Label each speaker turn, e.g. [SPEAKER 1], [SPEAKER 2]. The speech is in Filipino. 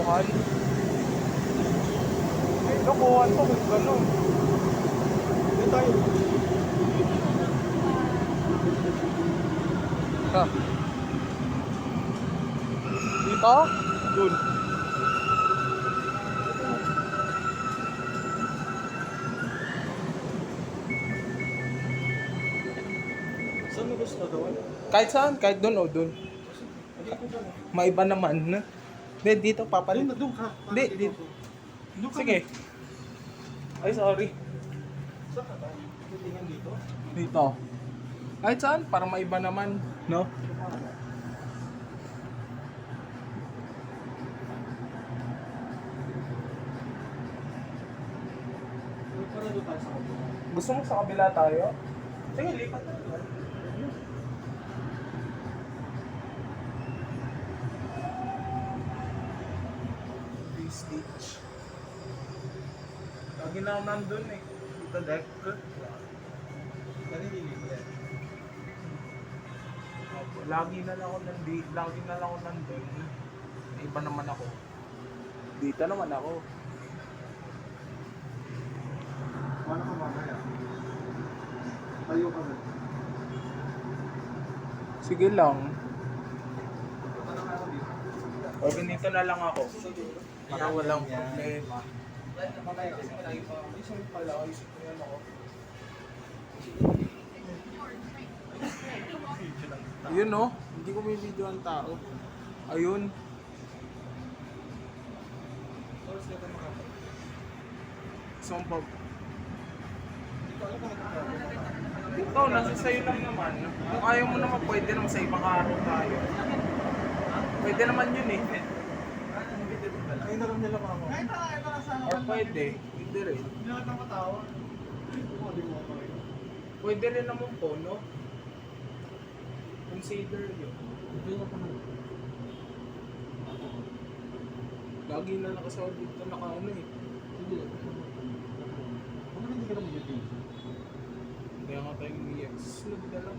[SPEAKER 1] lokohan. Eh, lokohan to kung gano'n.
[SPEAKER 2] Dito tayo.
[SPEAKER 1] Ha? Dito?
[SPEAKER 2] Doon. Saan mo gusto doon?
[SPEAKER 1] Kahit saan, kahit doon o doon. Maiba naman. No? Hindi, dito papalit.
[SPEAKER 2] Doon ka.
[SPEAKER 1] Hindi, dito. Sige. Ay, sorry.
[SPEAKER 2] Saan ka tayo? Titingin dito?
[SPEAKER 1] Dito. Kahit saan, para maiba naman. No?
[SPEAKER 2] Para doon tayo sa kabila.
[SPEAKER 1] Gusto mo sa kabila tayo? Sige, lipat na. Stitch. Lagi na ako nandun eh. Dito deck.
[SPEAKER 2] Nalilili yan.
[SPEAKER 1] Opo, lagi na lang ako nandun. Iba naman ako. Dito naman ako.
[SPEAKER 2] Paano ka mamaya? Tayo ka na.
[SPEAKER 1] Sige lang.
[SPEAKER 2] Punta na ako dito.
[SPEAKER 1] O ganito na lang ako. Para walang problema.
[SPEAKER 2] Mamaya kasi malagi pa.
[SPEAKER 1] Isip pala, isip ko yan ako. Ayun no, hindi ko may video ang tao. Ayun.
[SPEAKER 2] Oras ka tayo makapag.
[SPEAKER 1] Sompag.
[SPEAKER 2] Hindi ko alam kung nagkakaroon.
[SPEAKER 1] Ikaw, nasa sa'yo lang naman. Kung ayaw mo naman, pwede naman sa ibang araw tayo. Pwede naman yun eh.
[SPEAKER 2] Ayun na lang nila mama. Kahit na sana.
[SPEAKER 1] Or pwede, hindi rin.
[SPEAKER 2] Hindi na kitang matawa. Hindi mo ako rin.
[SPEAKER 1] Pwede rin naman po, no? Consider yun.
[SPEAKER 2] Hindi na pa na.
[SPEAKER 1] Lagi na nakasawa dito, naka-ano eh.
[SPEAKER 2] Hindi. Bakit hindi ka na mag-video?
[SPEAKER 1] Kaya nga tayong umiyak. Susunod na lang.